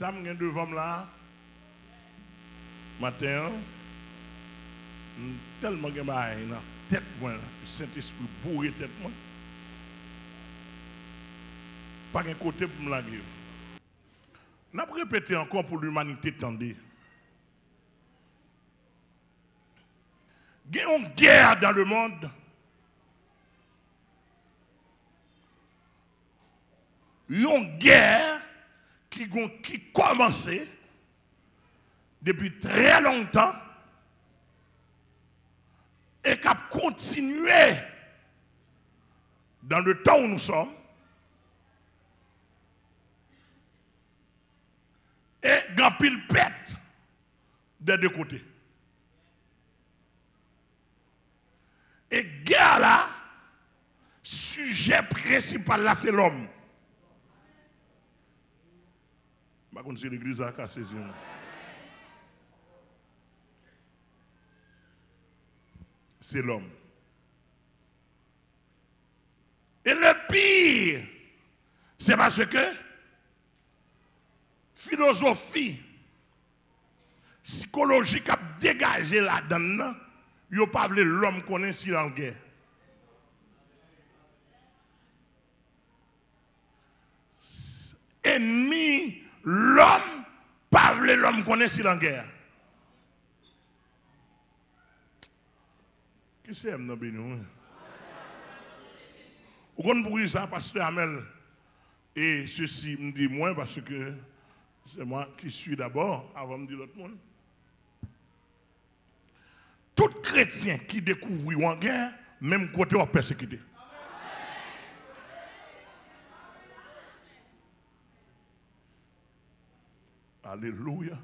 ça me devant là, matin, tellement que dans la tête, moi, le Saint-Esprit bourré tête, moi. Pas un côté pour me la guerre. On a répété encore pour l'humanité, tendez. Il y a une guerre dans le monde. Il y a une guerre qui commençait depuis très longtemps et qui a continué dans le temps où nous sommes. Et grand pile pète des deux côtés. Et guerre là, sujet principal là, c'est l'homme. Je ne sais pas si l'église a cassé. C'est l'homme. Et le pire, c'est parce que philosophie psychologique a dégagé là-dedans, il n'y a pas voulu l'homme connaître si en guerre. Ennemi, l'homme, pas voulu l'homme connaître si en guerre. Qui c'est M. Bénou? Vous comprenez pour ça, pasteur Amel? Et ceci me dit moins parce que c'est moi qui suis d'abord avant de dire l'autre monde. Tout chrétien qui découvre en guerre, même côté en persécuté. Alléluia.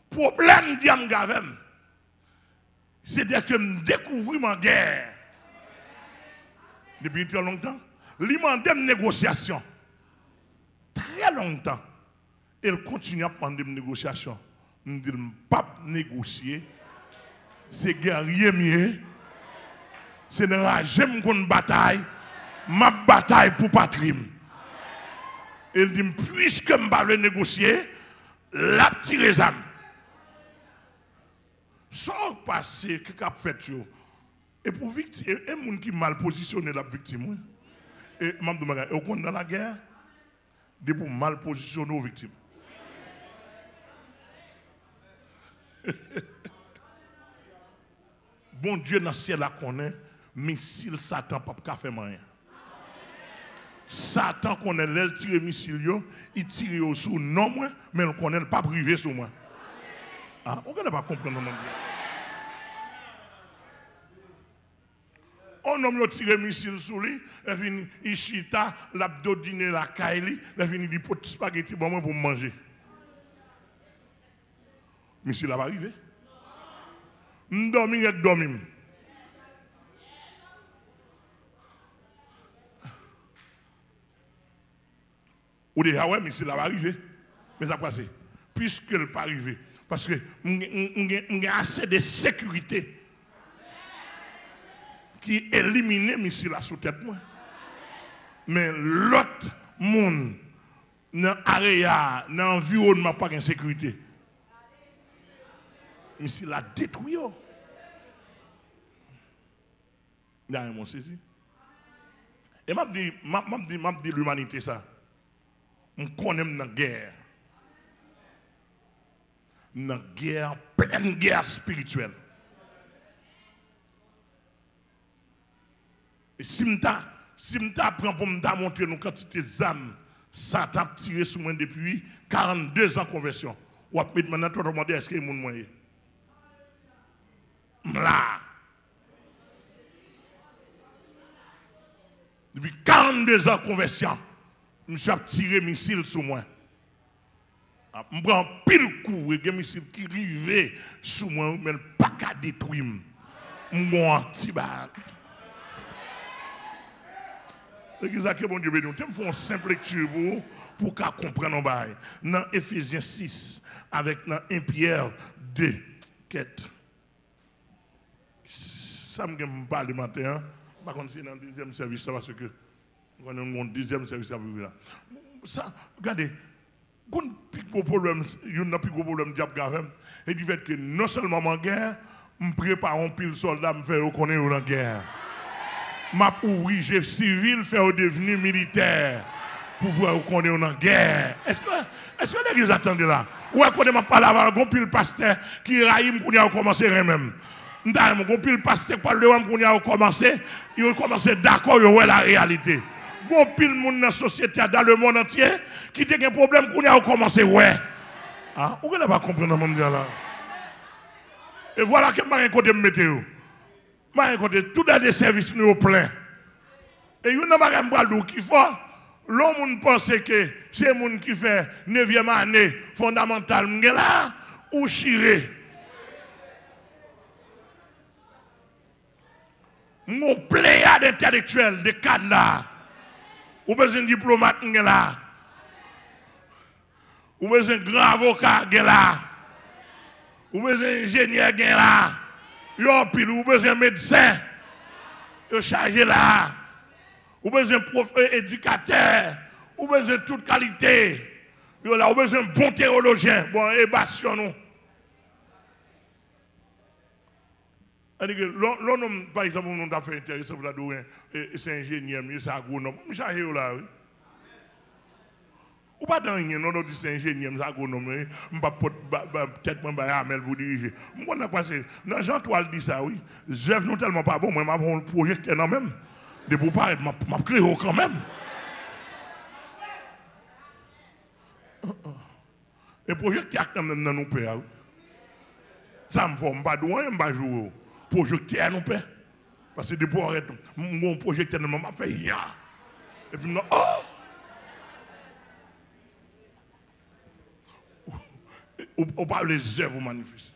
Problème d'Yam Gavem, c'est que je découvre en guerre. Depuis très longtemps, il m'a demandé une négociation. Très longtemps. Elle continue à prendre des négociations. Je ne dis pas négocier. C'est guerrier mieux. C'est ne j'aime une bataille. Ma bataille pour patrie. Elle dit, puisque je ne vais pas négocier, la petite les âmes. Sans passer, qu'est-ce qu'a fait? Et pour victime, et les gens qui mal positionné la victime. Et je me dis, dans la guerre, de pour mal positionner aux victimes. Bon Dieu dans le ciel la connaît, missile Satan pas faire rien. Satan connaît l'aile tire missile, il tire sur non moi, mais il connaît pas privé sur moi. Ah, on ne pas comprendre non. On homme tire missile sur lui, il finit Ishita, l'abdodine la kaili, il finit du pot de spaghetti pour moi pour manger. Missile va arriver. M'dormi et dormi. Ou déjà ouais, missile va arriver. Mais ça passe. Puisque elle pas arrivé parce que j'ai assez de sécurité qui élimine les missiles sous tête moi. Mais l'autre monde dans l'area, dans l'environnement, pas de sécurité. Missile a détruit. Il y a un mot saisi. Et m'a dit l'humanité ça. On connaît dans la guerre. Dans la guerre, pleine guerre spirituelle. Et si je prends pour me montrer nos quantités d'âmes, Satan a tiré sur moi depuis 42 ans de conversion. Ou après, maintenant, tout le monde est-ce qu'il y a un moyen? Là. Depuis 42 ans de conversion, je me suis tiré un missile sur moi. Je prends pile coup, et un missile qui arrive sur moi, mais pas qu'à détruire. Je prends un petit balle. C'est que bon Dieu béni. Je fais une simple lecture pour qu'on comprenne. Dans Ephésiens 6, avec 1 Pierre 2, quête. Ça me parle le matin. Par contre, c'est dans le deuxième service, parce que on a un deuxième service à vivre là. ça, regardez, il y a un plus gros problème diable et du fait que non seulement en guerre, je prépare un pile soldat, je fais reconnaître en guerre. Je ouvrier civil, faire devenir militaire pour voir qu'on est en guerre. Est-ce que les gens attendent là? Ou est-ce qu'on ne pas là avoir un pile pasteur qui raïm qu'on a commencé même? Un pile pasteur par le qu'on a commencé, il a commencé d'accord avec la réalité. Un pile monde dans la société, dans le monde entier, qui a un problème qu'on a commencé ouais. Ah, vous ne pas comprendre mon Dieu là. Et voilà que je côté météo. Je côté tout dans des services nous plein. Et il y a un bras qui faut. L'homme pense que c'est le monde qui fait 9e année fondamentale là ou chiré. Mon pléiade intellectuel de cadre là. Ou besoin de diplomate là. Ou besoin de grand avocat là. Ou besoin d'ingénieur là. Ou besoin de médecin. Ou chargé là. Ou besoin de éducateur. Ou besoin de toute qualité. Ou besoin de bon théologien. Bon, et bastion nous. L'homme, par exemple, on a fait intéressant pour la douane, c'est ingénieur, c'est agronome. Je suis chargé là, oui. Ou pas dans rien, non, c'est ingénieur, c'est agronome. Je ne peux pas peut-être me pour diriger. Je ne sais pas si, dans Jean 3 dit ça, oui. Je ne tellement pas bon, moi, je vais un projecteur quand même. De pour paraître, je crée quand même. Et le projecteur quand même dans nos pays, oui. Ça me forme pas douane, je ne vais pas jouer. Projecteur nous paie. Parce que depuis arrête, mon projecteur ne m'a fait ya. Et puis, oh! On parle des œuvres manifestes.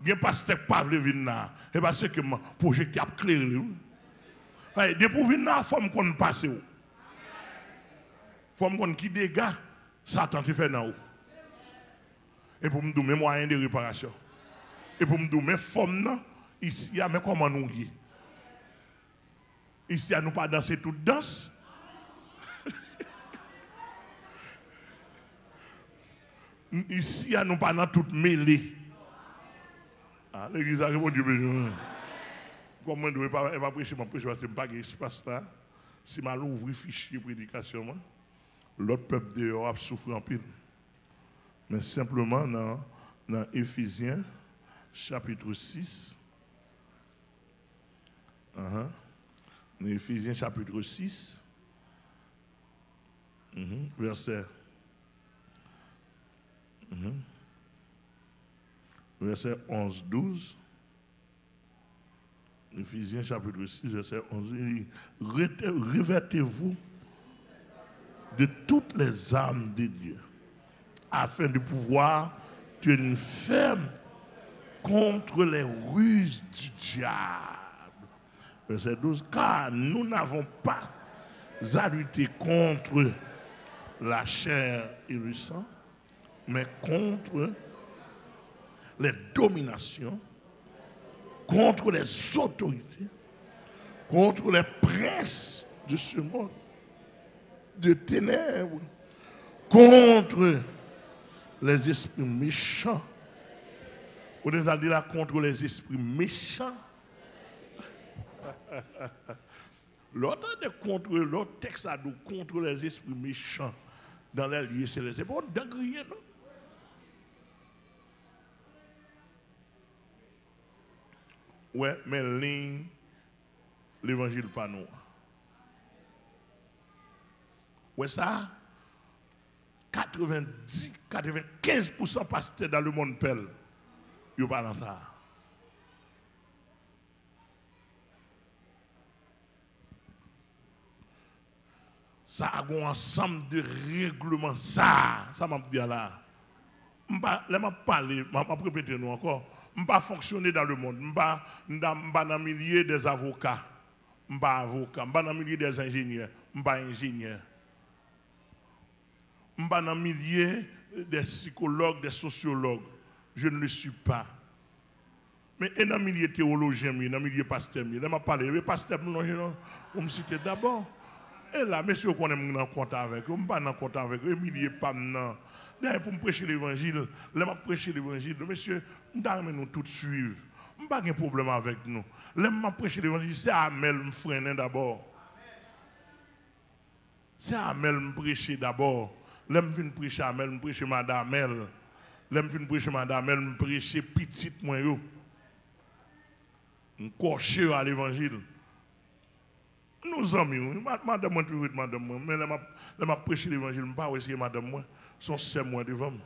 Il y a un pasteur qui parle de venir là. Et parce que mon projecteur a clairé. Depuis venir là, il faut qu'on passe. Il faut qu'on qui dégâts, Satan te fait dans. Et pour me donner moyens de réparation. Et pour me donner forme, ici, mais comment nous y? Ici, nous pas danser toute danse. Ici, nous pas dans toute mêlée. Ah, l'église a répondu, comment je ne vais pas prêcher, parce que je ne sais pas espace là. Si je ouvre le fichier de prédication, l'autre peuple dehors a souffert en pile. Mais simplement, dans Éphésiens, chapitre 6, dans Éphésiens chapitre 6, verset 11-12. Éphésiens chapitre 6, verset 11. Revêtez-vous de toutes les âmes de Dieu, afin de pouvoir tenir ferme contre les ruses du diable. Verset 12. Car nous n'avons pas à lutter contre la chair et le sang, mais contre les dominations, contre les autorités, contre les princes de ce monde, de ténèbres, contre les esprits méchants. On a dit là contre les esprits méchants. L'autre texte a dit contre les esprits méchants dans les lieux célestes. C'est pas d'agréer, non? Ouais, mais ligne, l'évangile pas nous. Ouais, ça, 95% pasteurs dans le monde pelle. Ils parlent dans ça. Ça a un ensemble de règlements. Ça m'a dit là. Je ne vais pas parler, je vais répéter nous encore. Je ne vais pas fonctionner dans le monde. Je ne vais pas dans le milieu des avocats. Je ne vais pas avocat. Je ne vais pas dans le milieu des ingénieurs. Je ne vais pas ingénieur. Je ne vais pas dans le milieu des psychologues, des sociologues. Je ne le suis pas. Mais dans le milieu théologien, dans le milieu pasteur, je ne vais pas parler. Le pasteur, on me cite d'abord. Et là, monsieur, qu'on est en contact avec eux, je ne suis pas en contact avec eux, Emilie pas maintenant. D'ailleurs, pour me prêcher l'évangile, là, je prêcher l'évangile, monsieur, nous tous suivre. Je n'ai pas de problème avec nous. Là, je prêcher l'évangile, c'est Amel me freiner d'abord. C'est Amel me prêcher d'abord. Là, je viens prêcher Amel, je prêcher Madame Amel. Là, je viens prêcher Madame Amel, je prêcher petite moi. Je coche à l'évangile. Nous amis, madame moi toujours madame moi, mais là m'a prêché l'évangile, je ne pas essayer madame moi, son sœur moi devant moi.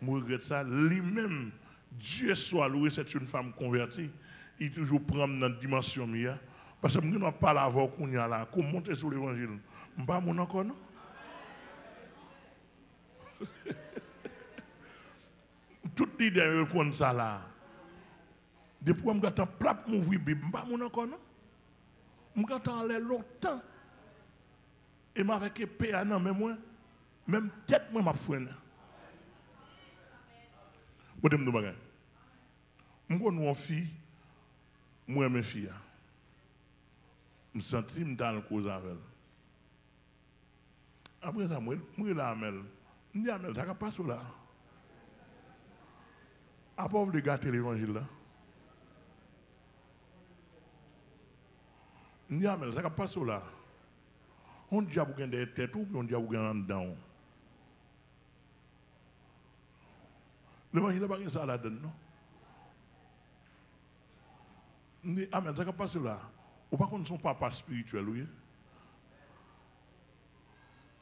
Je regrette ça, lui-même Dieu soit loué, c'est une femme convertie, il toujours prend dans la dimension mia parce que je ne pas la voir qu'on y a là, qu'on monte sur l'évangile. Je ne pas mon encore non. Toute l'idée répondre ça là. Depuis que je suis plat m'ouvrir Bible, je ne pas mon encore non. Je suis longtemps. Et je avec épée à mais moi, même tête, moi, je suis fouine. Je suis nous bagay. Je suis une fille, moi, mes filles. Je me sens que je suis dans le cause avec elle. Après ça, je suis là, Amel. Je dis, Amel, ça ne passe pas là. Après, vous gâter l'évangile là. Je dis, Amel, ça ne passe pas là. On dit à vous gagner des têtes ou on dit à vous gagner en dedans. L'évangile n'est pas ça là-dedans, non? Je dis, Amel, ça ne passe pas là. Ou pas qu'on son papa spirituel, oui?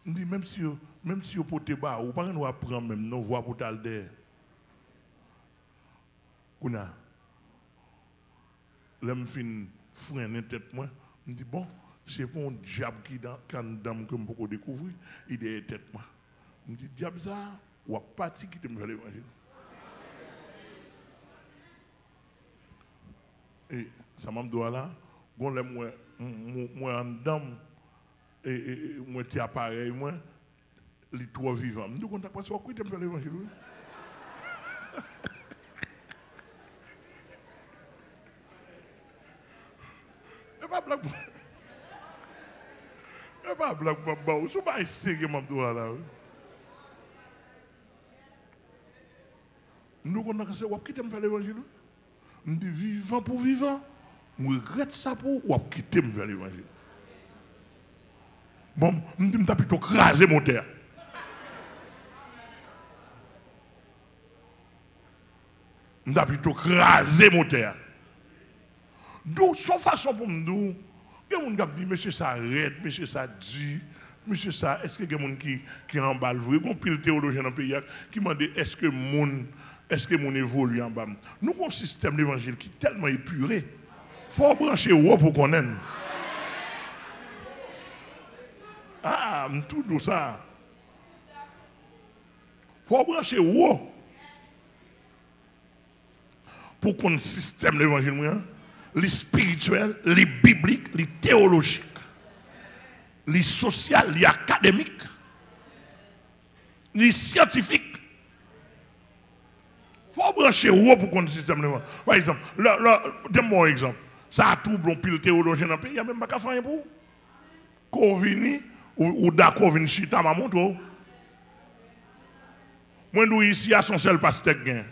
Je dis, même si vous pouvez bas, ou pas qu'on va prendre même nos voix pour t'alder. Kuna, l'homme fin freine tête moi, me dit bon, c'est pas un diable qui dans dame que je peux découvrir, il est tête moi. Me dit diable ça, ou a parti qui te me fait l'évangile. Et ça m'a dit là, bon là moi en dame et moi ti appareil moi, les trois vivants. Me dit qu'on t'a pas soit qui te me fait l'évangile. Pas blague. Pas blague, papa. Je suis pas sérieux, maman, là. Nous, on a dit, on quitte me faire l'évangile. On dit, vivant pour vivant. Je regrette ça pour ou quitter me faire l'évangile. Bon, je dis, je plutôt craser mon terre. Je plutôt craser mon terre. Donc, son façon pour me dire, il y a des gens qui disent, monsieur, ça arrête, monsieur, ça dit, monsieur, ça, est-ce qu'il y a des gens qui emballe vrai? Il y a pile théologien dans le pays qui m'a dit, est-ce que mon évolue en bas? Nous avons un système d'évangile qui est tellement épuré. Il faut brancher haut pour qu'on aime. Ah, tout ça. Il faut brancher haut pour qu'on ait un système d'évangile. Les spirituels, les bibliques, les théologiques, les social, les académiques, les scientifiques. Il faut brancher haut pour qu'on ait un système d'évangile. Par exemple, donne-moi un exemple. Ça a tout bon pile théologien dans le pays, il n'y a même pas qu'à faire un pour. Corvini ou d'accord vini chita ma montre. Moi nous ici à son seul pasteur gain.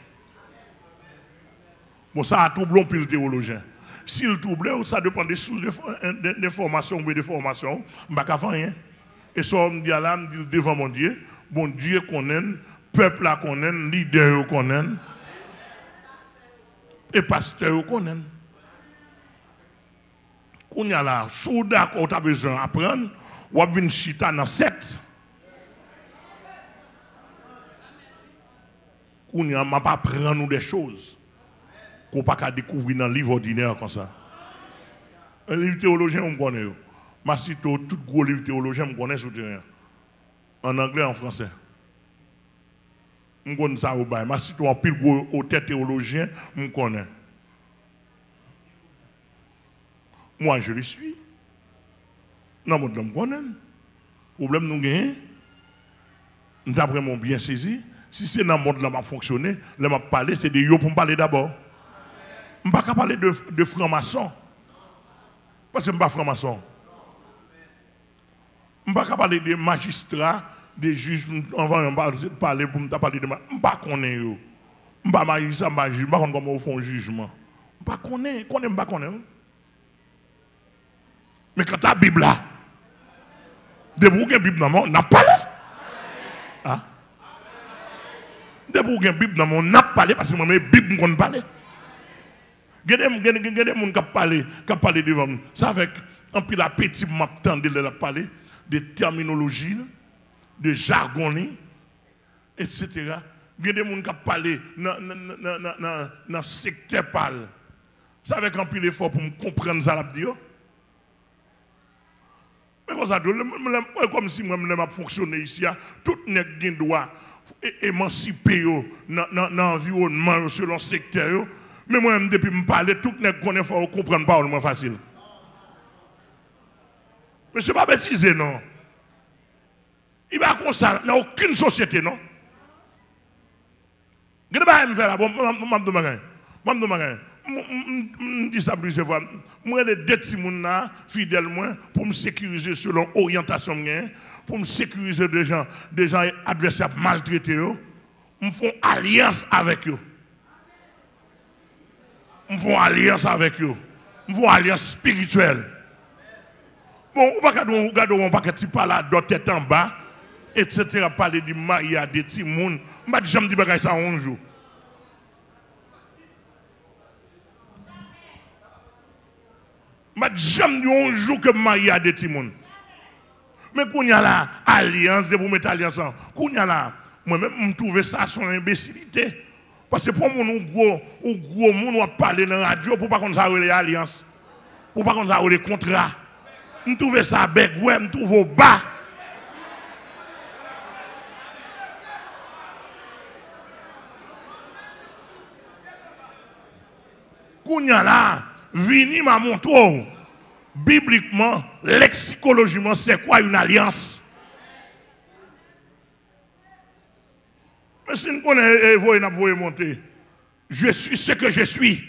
Bon ça a tout bon pile théologien. S'il trouble, ça dépend des sources de formation ou de formation, je ne vais pas faire rien. Et ça, on me dit là, me dit devant mon Dieu connaît, peuple là connaît, leader connaît, et pasteur connaît. Quand il y a là, sous d'accord, tu as besoin d'apprendre, ou venir chita dans 7. Quand il y a, je ne vais pas prendre des choses qu'on ne peut pas découvrir dans le livre ordinaire comme ça. Un livre théologien, on me connaît. Je cite tout gros livre théologien, je me connais sur le terrain. En anglais, en français. Je connais ça au bail. Je cite un pile gros auteur théologien, je me connais. Moi, je le suis. Non, je me connais. Le problème, nous gagnons. Nous avons vraiment bien saisi. Si c'est dans le monde là, je fonctionner, là, je parler, c'est des yo pour me parler d'abord. Je ne peux pas parler de franc-maçon. Parce que je ne suis pas franc-maçon. ne peux pas parler des magistrats, des juges, on va parler pour me parler de moi. Je ne pas connais pas. Je ne pas magistrat, je ne sais pas comment ils font un jugement. Je ne pas connais. Mais quand tu as la Bible là, de vous la Bible dans mon, on n'a pas parlé. Ah? De vous la Bible dans mon, on n'a pas parlé parce que moi, la Bible, on ne parle pas. Il y a des gens qui parlent devant nous. Ça avec un peu l'appétit pour m'attendre de parler de terminologie, de jargon, etc. Il y a des gens qui parlent dans le secteur parle. Ça avec un peu l'effort pour me comprendre ça. Mais comme si moi je fonctionner ici, tout n'est pas droit émanciper dans l'environnement selon le secteur. Mais moi, depuis que je parle, tout n'est pas faut comprendre pas moins facile. Mais ce n'est pas bêtise, non. Il va comme ça, dans aucune société, non. Je ne vais pas me faire là, je dis ça plusieurs fois. Moi, les deux petits gens fidèlement pour me sécuriser selon l'orientation, pour me sécuriser des gens adversaires maltraités, me font alliance avec eux. Me font alliance avec eux. Me font alliance spirituelle. Bon, on va pas que tu parles de tête en bas, etc. Parler du mariage des petits gens. Je ne vais jamais dire ça un jour. Je ne vais jamais dire un jour que je marie des petits gens. Mais quand il y a la alliance, de vous mettre alliance, quand il y a la, moi-même, je trouve ça son imbécilité. Parce que pour mon gros monde, on parler dans la radio pour pas qu'on ait les alliances, pour pas qu'on ait les contrats. Je trouve ça bête, je trouve au bas. Kounya là, vini m'a montré bibliquement, lexicologiquement, c'est quoi une alliance? Mais si nous connaissons monter, je suis ce que je suis.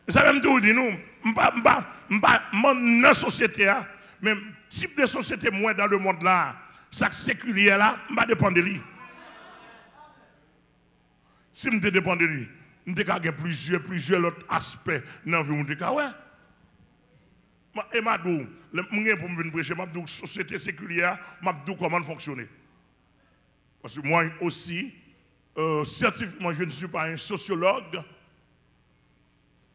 Ça veut dire, nous, dans la société, même type de société, moi, dans le monde là, ça séculier là, je ne dépend de lui. Si je dépend de lui, je vais plusieurs autres aspects dans la vie. Ouais. Et je dis, pour me venir prêcher, je dis, société séculière, je dis comment fonctionner. Parce que moi aussi, scientifiquement, je ne suis pas un sociologue,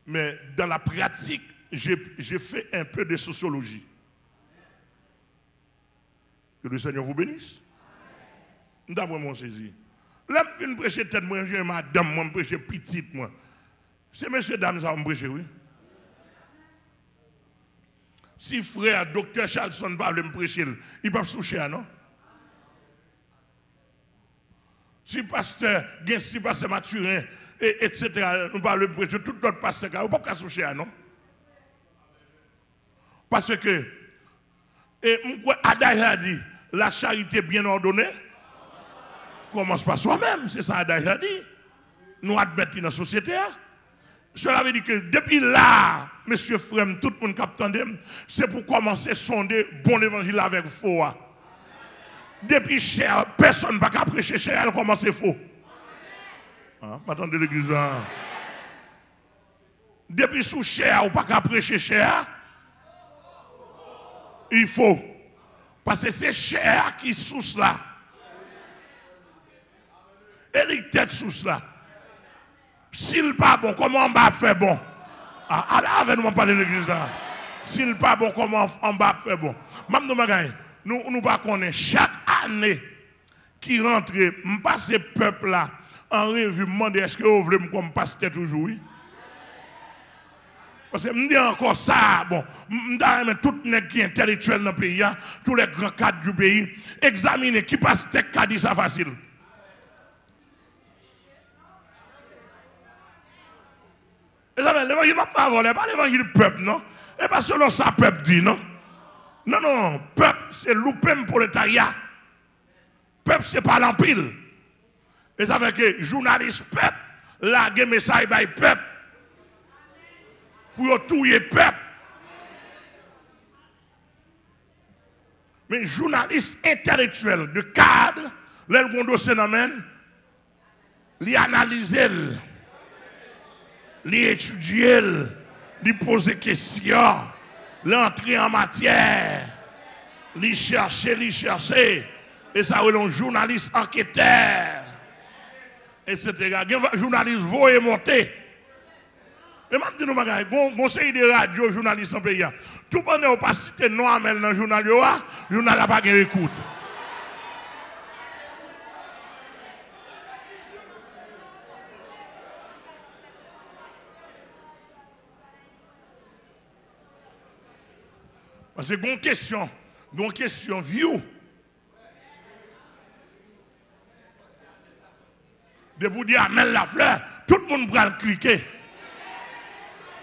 mais dans la pratique, j'ai fait un peu de sociologie. Que le Seigneur vous bénisse. D'après mon saisi. Là, je viens prêcher tête, moi, je madame, moi, je prêcher petite, moi. C'est monsieur, dame, ça va me prêcher, oui. Si frère, docteur Charlson, va me prêcher, il peut se toucher, non? Si pasteur, si pasteur Mathurin, etc., nous parlons de prêcher, tout notre pasteur, il ne peut pas se toucher, non? Parce que, et Adage a dit, la charité bien ordonnée commence par soi-même, c'est ça Adage a dit. Nous admettons dans la société. Cela veut dire que depuis là, monsieur Frem, tout le monde capte, c'est pour commencer à sonder bon évangile avec faux. Depuis cher, personne ne va pas prêcher cher, elle commence faux. Attendez l'église. Depuis sous cher, ou pas qu'à prêcher cher, il faut. Parce que c'est cher qui sous là. Et les têtes sous là. S'il pas bon, comment on va faire bon? Avec nous, on parle de l'église là. S'il pas bon, comment on va faire bon? Nous ne pas connaître chaque année qui rentre, je passe ce peuple là en revue, me demander est-ce que vous voulez me comme pasteur toujours? Oui? Parce que je me dis encore ça, bon, je dis tout les qui intellectuels dans le pays, tous les grands cadres du pays, examiner qui passe tes cas dit ça facile. L'évangile n'a pas volé, pas l'évangile du peuple, non? Et pas selon ça, peuple dit, non? Non, peuple, c'est loupem prolétariat. Peuple, c'est pas l'empile. Et ça fait que journaliste peuple, la message by peuple. pour tuer le peuple. Mais journalistes intellectuels de cadre, les dossiers les analyser, les étudier, les poser des questions, les entrer en matière, les chercher. Et ça, c'est un journaliste enquêteur, etc. Les journalistes vont et monter. Et même si nous avons un conseil de radio, journalistes en pays, tout le monde n'a pas cité non dans le journal, le journal n'a pas d'écoute. Parce que une question view. De vous dire amène la fleur, tout le monde va le cliquer.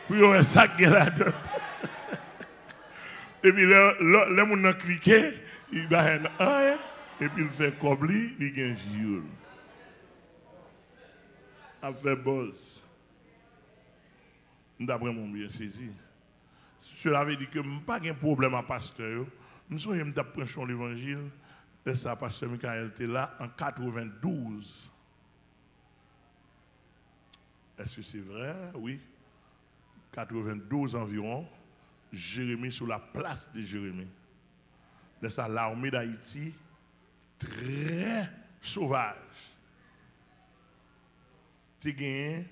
Puis on ça qui est là-dedans. Et puis le monde a cliqué, il va un et puis il fait comme lui, il gagne jour. Il fait boss. D'après mon bien saisi. Cela veut dire que je n'ai pas de problème à pasteur. Je suis prêché l'évangile. Et ça, pasteur Michael était là en 92. Est-ce que c'est vrai? Oui. 92 environ. Jérémie sur la place de Jérémie. De ça, l'armée d'Haïti, très sauvage. Tu as gagné,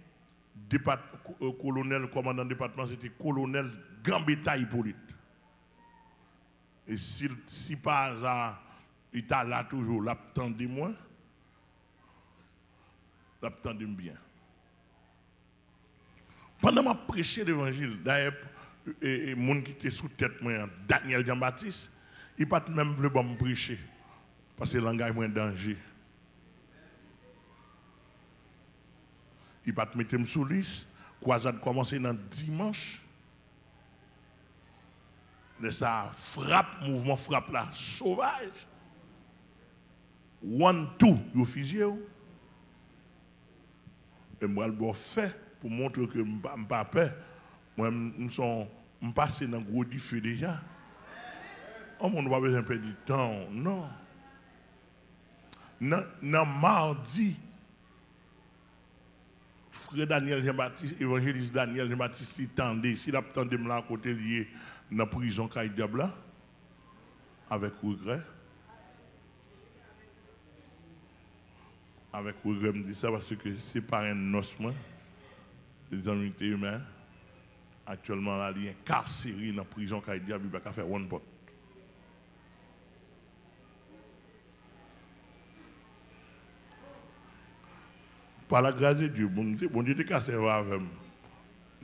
colonel, commandant de département, c'était colonel Gambetta Hippolyte. Et si par hasard, il est là toujours, l'attendez moi, l'attendez bien. Pendant que je prêchais l'évangile, d'ailleurs, les gens qui étaient sous tête, moi, Daniel Jean-Baptiste, il n'a pas même voulu me prêcher. Parce que le langage est en danger. Il n'a pas mettre sous liste. Croisade commencé dans dimanche. Mais ça frappe, mouvement frappe là, sauvage. One, two, il fusillé. Et moi, je fait pour montrer que je ne suis pas peur. Moi, je passe dans un gros feu déjà. On n'a pas besoin de perdre du temps. Non. Dans mardi, frère Daniel Jean-Baptiste, évangéliste Daniel Jean-Baptiste, il tendait. S'il a tendu là à côté lié dans la prison Caille Diabla, avec regret. Avec regret, je dis ça parce que c'est pas un noce, les amis humains. Actuellement, là, il est incarcéré dans la prison Caille Diabla, il va faire one pot. Par la grâce de Dieu, bon Dieu te casse avec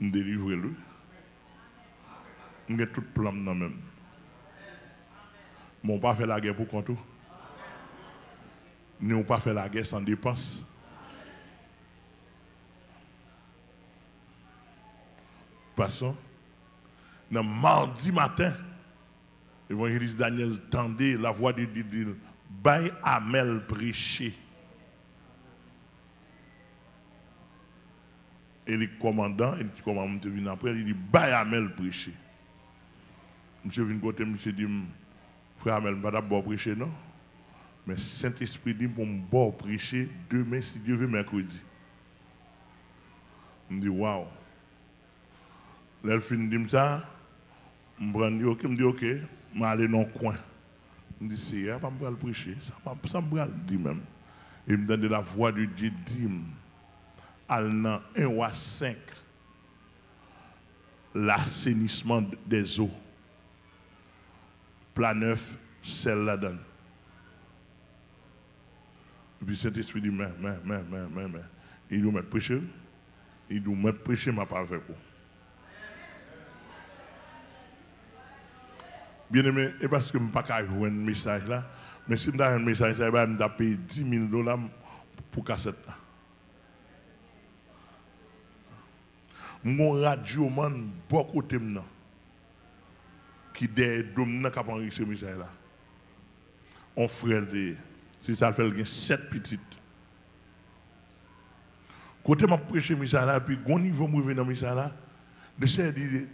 me délivrer lui. On a tout plan dans même. Mais on pas fait la guerre pour compte. Nous on pas fait la guerre sans dépense. Passons. Dans mardi matin, l'évangéliste Daniel tendait la voix de Dieu. Bail Amel prêcher. Et le commandant, vient après, il dit, Baye Amel prêcher. Monsieur vient côté, monsieur dit, frère Amel, je ne vais pas prêcher, non? Mais Saint-Esprit dit, pour me prêcher demain, si Dieu veut, mercredi. Je me dis, waouh. Là, il finit de dire ça, je me dis, ok, je vais aller dans le coin. Je me dis, c'est, je ne vais pas prêcher, ça me va le dire même. Il me donne la voix de Dieu, dit, al 1 ou 5, l'assainissement des eaux. Plat neuf, celle là-dedans. Et puis Saint-Esprit dit, mais. Il nous met prêcher. Il nous met prêcher, ma part avec vous. Bien aimé, et parce que je ne peux pas jouer un message là, mais si je donne un message, je vais payer $10,000 pour cassette là. Mon radio man beaucoup de temps qui des domina qui ont ce message là. On frère de si ça fait 7 petites. Côté m'a prêcher message là puis gon niveau moi dans message là, Le chef il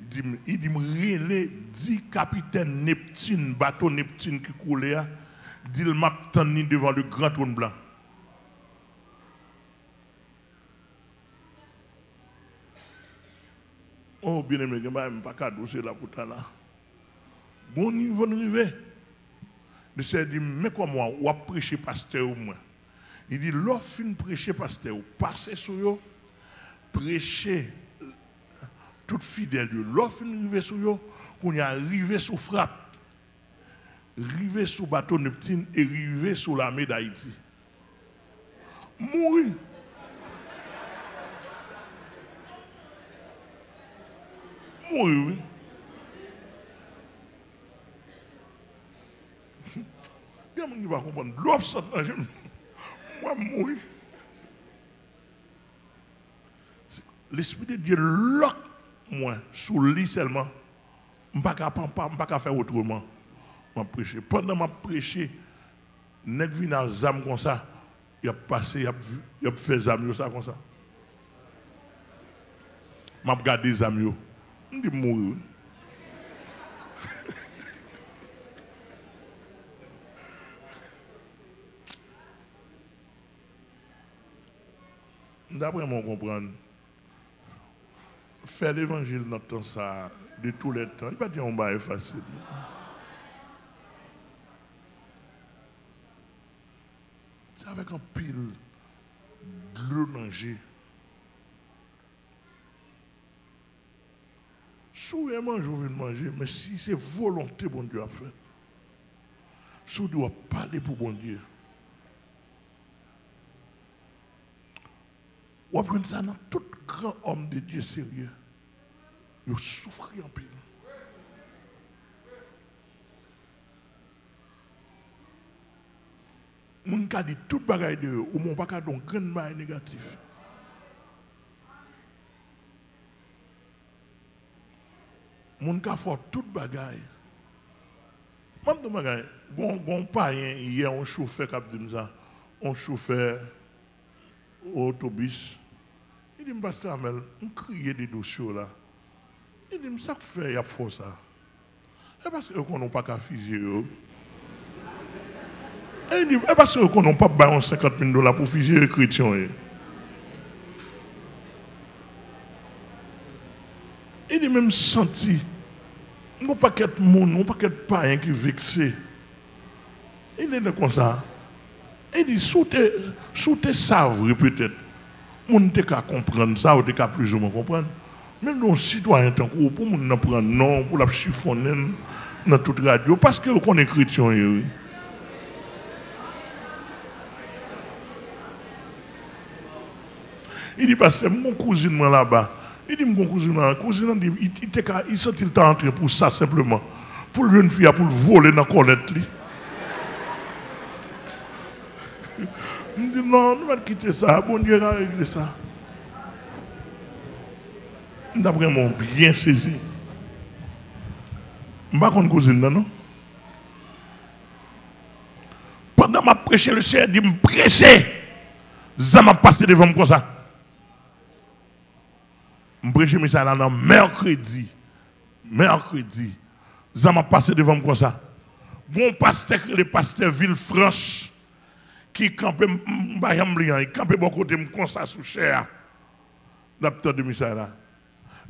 dit, relais 10 capitaines Neptune, bateau Neptune qui coulait, dit il m'a tenu devant le grand trône blanc. Oh, bien aimé, je ne vais pas cadeau, c'est là pour ta là. Bon niveau de arriver. Le chef dit, mais quoi moi, ou a prêché pasteur ou moi? Il dit, l'offre fin prêcher pasteur, ou passer sur eux, prêcher tout fidèle, l'offre fin arriver sur eux, qu'on y arrivé sous frappe, arrivé sous bateau Neptune et arrivé sous l'armée d'Haïti. Mourir. Mourir, oui. Bien, je ne vais pas comprendre. L'offre sort dans le moi, mourir. L'Esprit de Dieu lock moi sous lui seulement. Je ne peux pas faire autrement. Je prêcher. Pendant que je prêche, nèg vient dans zam comme ça, il a passé, il a fait zam ça comme ça. Je regarde les zam. Je dis mourir. D'après moi, comprendre, faire l'évangile dans temps ça, de tous les temps, il ne va pas dire qu'on va être facile. C'est avec un pile de l'eau manger. Souvent, je veux manger, mais si c'est volonté, bon Dieu a fait. Si on doit parler pour bon Dieu. On apprend ça dans tout grand homme de Dieu sérieux. Il souffre en pile. Mon cas dit toute bagaille de eux, ou mon pas cas donc grand bagaille négatif. Mon cas fait toute bagaille. Même de bagaille, bon païen hier un chauffeur qui a dit ça, un chauffeur autobus. Il dit, pasteur Amel, on crie des dossiers là. Il dit, ça fait, il y a fort ça. Et parce qu'on n'a pas qu'à figer. Et il dit, et parce qu'on n'a pas 50 000 $ pour figer les chrétiens. Il dit, même senti, on n'a pas qu'être monde, on n'a pas qu'être païen qui vexé. Il est comme ça. Il dit, sous tes savres peut-être. On ne peut pas comprendre ça, ou pas plus ou moins comprendre. Même nos citoyens, pour nous prendre non, pour la chiffonner dans toute radio, parce que on est chrétien. Oui. Il dit, parce que mon cousin là-bas, il dit, mon cousin, il sentit le temps entrer pour ça simplement. Pour une fille, pour le voler dans la collette. Je dis non, nous allons quitter ça. Bon Dieu a réglé ça. Nous avons vraiment bien saisi. Je ne sais pas si cousine, non? Pendant que je prêchais, le Seigneur dit, me prêcher. Ça m'a passé devant moi comme ça. Je prêchais, mais ça là, mercredi. Mercredi. Ça m'a passé devant moi comme ça. Bon pasteur, le pasteur Villefranche, qui campait, il campait beaucoup côté comme ça sous chair. L'apôtre de Michel là.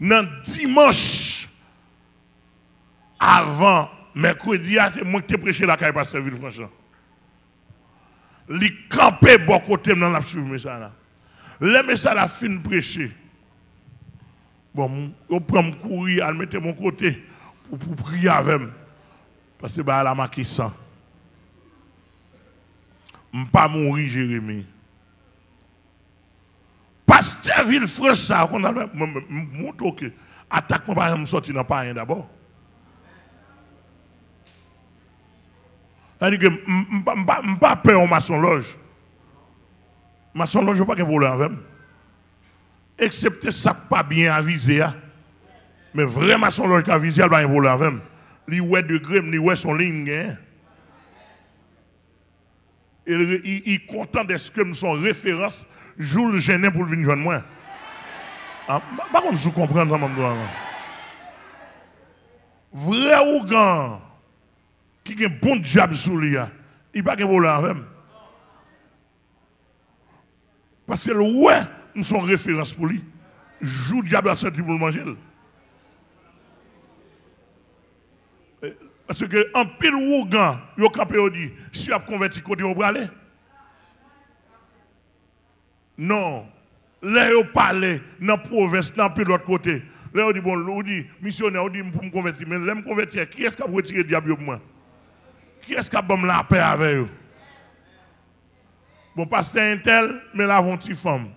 Dans dimanche, avant mercredi, c'est moi qui ai prêché la caille pasteur Villefranche. Il campait beaucoup côté dans la suivre Michel là. Le message a fini de prêcher. Bon, je prends mon courir, je mettre mon côté pour prier avec moi. Parce que la marqué sang. Je ne pas mourir, Jérémie. Pasteur Villefranche, ça, on a montré que attaque moi pas me sortir dans pas d'abord. C'est-à-dire que je ne pas peur en maçon loge. Maçon loge, je n'ai pas de problème avec. Excepté ça pas bien avisé. Mais vraiment maçon loge qui a avisé, il n'y a pas de problème avec. Li ouais degré, li ouais son ligne. Il est content d'être que son référence, Jules Genet pour venir joindre moi. Par contre, je comprends ça, maman. Vrai Ougan qui a un bon diable sous lui, il n'y a pas de problème. Parce que le ouais, nous sommes référence pour lui. Joue diable à sortir pour le manger. Parce que en pile Ougan, il a dit, si tu as converti côté au aller. Non. Là, ils parlent dans la province, dans l'autre côté. Là, on dit, bon, on dit, missionnaire, on dit, pour me convertir. Mais là, me convertir, qui est-ce qui a retiré le diable pour moi? Qui est-ce qui a bon la paix avec eux? Bon, pasteur un tel, mais là, on petite femme.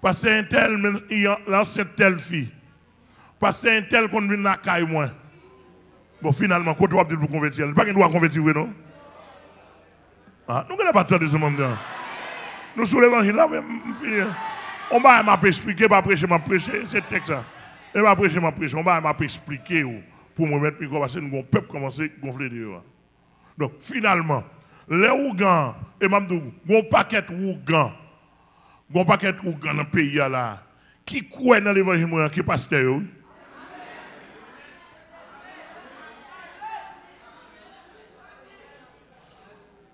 Pasteur un tel, mais là, c'est telle fille. Pasteur un tel, qu'on vient dans la caille, moi. Bon, finalement, quand on va dire pour convertir, il n'y a pas qu'il doit convertir, non? Ah, nous n'avons pas tant de ce moment-là. Nous, sur l'évangile, là, on finit. On va m'expliquer, pas prêcher, c'est texte ça. Et pas prêcher, on va m'expliquer pour me mettre micro parce que nous avons peuple commencer à gonfler dehors. Donc finalement, les Ougans, et Mamdou, un paquet Ougans, un paquet Ougans dans le pays là, qui croit dans l'évangile, qui est pasteur.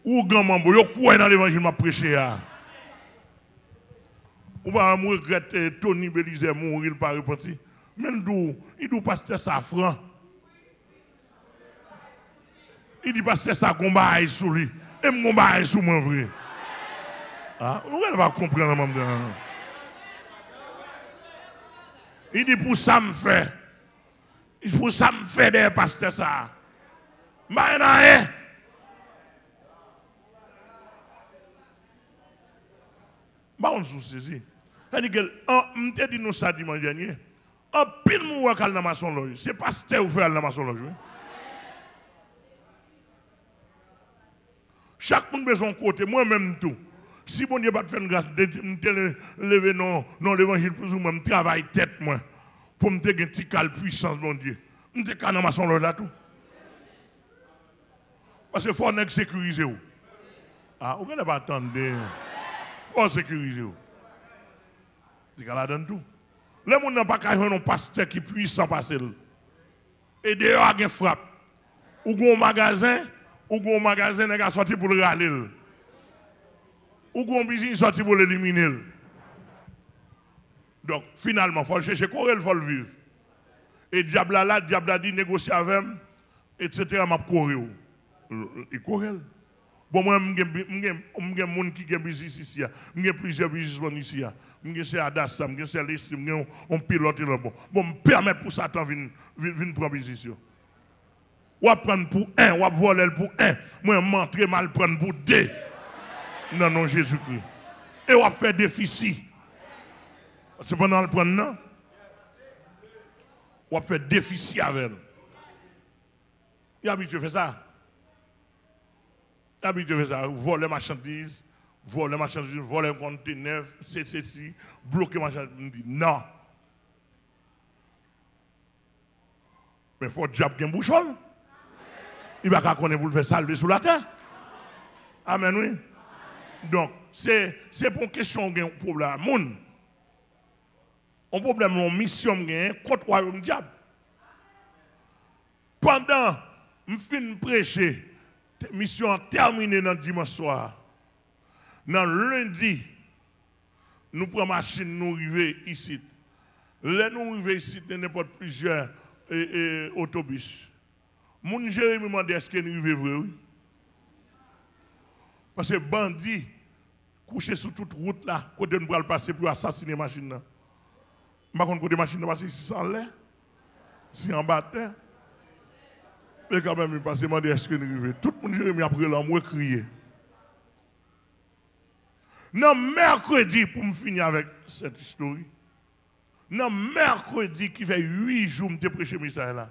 Ougans, mambo, yo croit dans l'évangile, m'a prêché. On va regretter Tony Belize mourir par repenti. Même d'où, il doit passer Safran. Il dit passer ça combat sur lui. Et mon combat sur moi vrai. Ah, vous ne pas comprendre maman. Il dit pour ça me fait. Pour ça me fait des pasteurs ça. Mais non, on se saisit. C'est-à-dire que, on te dit nous ça dimanche dernier, en pile moun dans ma son loge, c'est pasteur ou fait dans ma son loge. Chaque monde a son côté, moi-même tout. Si bon Dieu va te faire une grâce, de lever non l'évangile plus ou moins, je travaille tête moi, pour me faire un petit cal puissance, mon Dieu. Je me dans ma son loge là tout. Parce qu'il faut sécuriser. Ah, vous ne pas attendre. Il faut sécuriser. C'est qu'elle a donné tout. Les gens n'ont pas qu'à avoir un pasteur qui puisse s'en passer. Et dehors, il y a une frappe. Ou un magasin, il a sorti pour le râler. Ou un business sorti pour l'éliminer. Donc, finalement, il faut le chercher, il faut le vivre. Et diable là, diable a dit, négocier avec moi, etc. m'a courir. Il courir. Bon, moi, je suis des gens qui ont business ici. Je plusieurs business ici. Je suis à Dassa, je suis à l'estime, je suis pilote. Bon, me permettre pour Satan de venir prendre business. Ou à prendre pour un, ou à voler pour un. Moi, je m'entraîne mal prendre pour deux. Non, non, Jésus-Christ. Et on fait déficit. C'est pendant le prendre, non? On fait déficit avec elle. Il y a habitué à faire ça. Il y a habitué à faire ça. Voler marchandises, voler un conteneur, c'est ceci, bloquer marchandises. Non. Mais il faut diable qui bouchon. Il va pas connaître pour le faire salver sous la terre. Amen, oui. Donc, c'est pour une question de problème. Un problème, une mission contre le royaume diable. Pendant que je finis de prêcher, mission terminée dans le dimanche soir. Dans lundi, nous prenons machine, nous arrivons ici. Là, nous arrivons ici, nous n'importe plusieurs autobus. Mon Jérémy m'a dit est-ce que nous arrivons vrai? Parce que bandits couchés sur toute route là, côté nous allons passer pour assassiner la machine. Par contre, côté machine passer si sans l'air, si en bataille. Mais quand même, il passe demander est-ce que nous arrivons. Tout le monde Jérémy après là, moi crier. Non, mercredi, pour me finir avec cette histoire, non, mercredi qui fait 8 jours que je prêché le message là,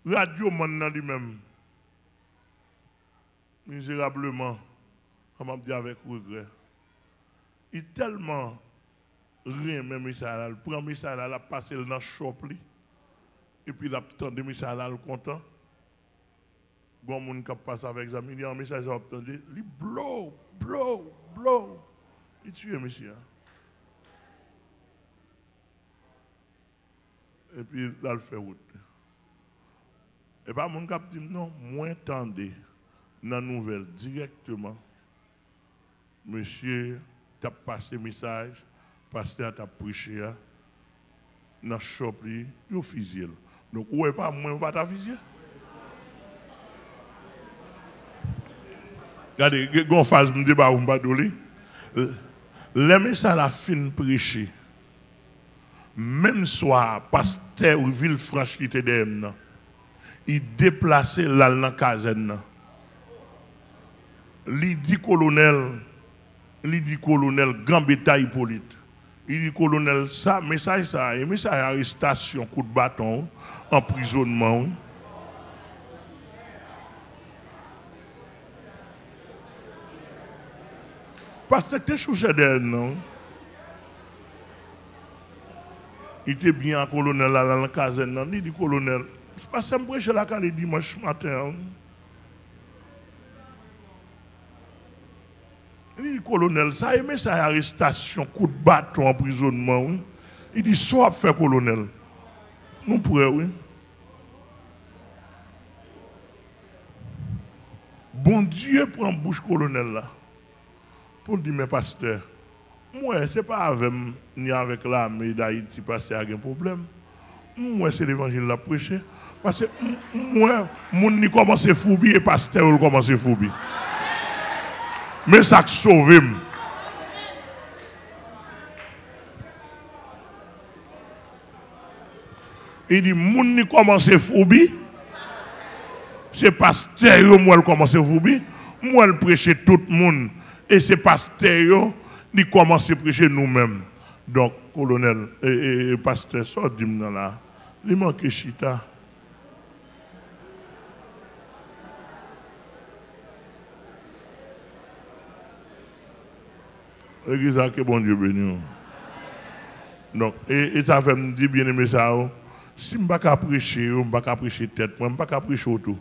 radio maintenant lui-même, misérablement, on m'a dit avec regret, il est tellement rien, même message là, il prend le message là, il passe dans le shop, et puis il attend le message là, il est content. Bon, mon qui passe avec les amis, il y a un message à obtenir, il blow. Il tue, monsieur. Et puis là, il fait route. Et pas mon cap dit non, moins tendez dans la nouvelle directement. Monsieur, tu as passé message, pasteur t'a prêché, dans le shop, il a fusillé. Donc, où est pas moins, pas ta fusillé? Regardez, on fait un débat, on va donner. Les messages à la fin prêcher. Même soir, pasteur ou Villefranche qui était derrière, il déplaçait là dans la caserne. Il dit colonel Gambetta Hippolyte. Il dit colonel, ça, message ça, et message arrestation, coup de bâton, emprisonnement. Parce que tu es chouché derrière, non? Il était bien colonel là dans la caserne. Il dit colonel, je passe un prêcher la calle dimanche matin. Il dit colonel, ça aimé ça arrestation, coup de bâton, emprisonnement. Il dit soit fait colonel. Nous pourrions, oui. Bon Dieu prend bouche colonel là. Pour dire mes pasteurs, moi, ce n'est pas avec ni avec l'armée d'Haïti parce qu'il y a un problème. Moi, c'est l'évangile la prêcher. Parce que moi, mon ni commence à foubi et pasteur ou commence à foubi. Mais ça sauve. Il dit, mon ni commence à foubi. C'est pasteur moi qui commence à foubi. Moi, je prêche tout le monde. Et c'est pasteur qui commence à prêcher nous-mêmes. Donc, colonel et pasteur, ça dit là. Il manque chita. L'église a que bon Dieu béni. Donc, et ça fait me dire bien aimé ça. Si je ne peux pas prêcher, je ne peux pas prêcher tête, je ne peux pas prêcher autour.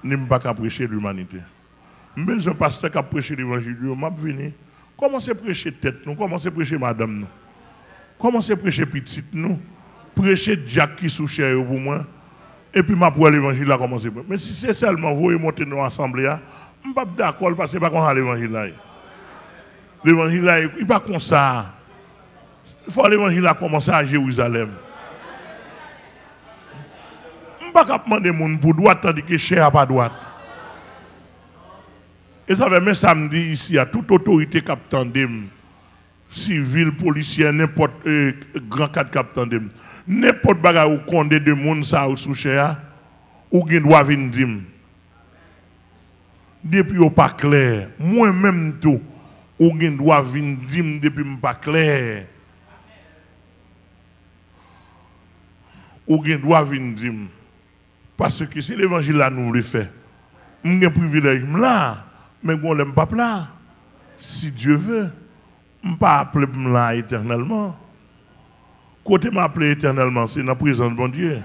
Je ne peux pas prêcher l'humanité. Mais un pasteur qui a prêché l'évangile, je vais venir. Commencez à prêcher tête, nous, commencez à prêcher madame, nous. Commencez à prêcher petite, nous. Prêcher Jack qui sous cher pour moi. Et puis, ma pour l'évangile, là, commencez. Mais si c'est seulement vous et monter dans l'assemblée, je ne suis pas d'accord parce que ce n'est pas comme l'évangile là. L'évangile là, il n'est pas comme ça. Il faut l'évangile là commencer à Jérusalem. Je ne peux pas demander les gens pour droite tandis que cher pas droite. Et ça fait même samedi ici, à toute autorité qui attendem, civil, policier, n'importe grand cadre qui attendem, n'importe bagarre ou condé de monde ça ou sous cher, ou gen doit venir dire. Depuis ou pas clair, moi-même tout, ou gen doit venir dire depuis pas clair. Ou gen doit venir dire. Parce que c'est l'évangile là nous voulons faire. Nous avons un privilège là. Mais on ne l'aime pas là. Si Dieu veut, je ne peux pas appeler là éternellement. Côté m'appeler éternellement, c'est dans la présence de bon Dieu.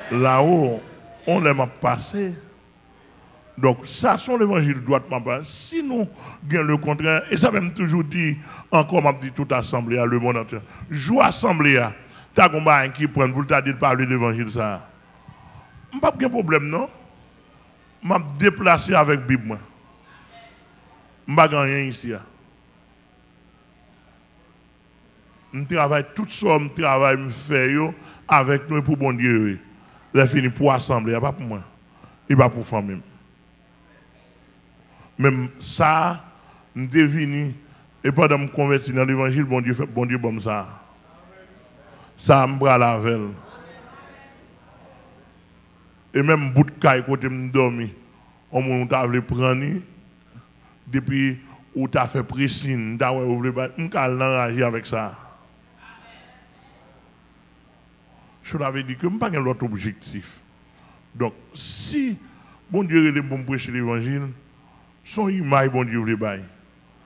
Là-haut, on l'aime passer. Donc, ça, c'est l'évangile doit pas. Si nous gagnons le contraire, et ça même toujours dit, encore m'a dit toute assemblée, le monde entier. Joue assemblée, tu as un qui prend pour te dire de parler de l'évangile ça. Je n'ai pas de problème, non? Je m'ai déplacé avec la Bible. Je ne vais rien ici. Je travaille tout ça, je travaille, je fais avec nous pour bon Dieu. Je fini pour assembler, il pas pour moi. Il pas pour famille. Même ça, je devine, et pendant que je me convertis dans l'évangile, bon Dieu fait bon Dieu comme ça. Ça me bras la velle. Et même bout de caille côté me dormi, on t'a voulu prendre depuis où tu as fait pressine, tu as voulu enrager avec ça. Je l'avais dit que je n'ai pas l'autre objectif. Donc, si bon Dieu est bon prêcher l'évangile, son image, bon Dieu,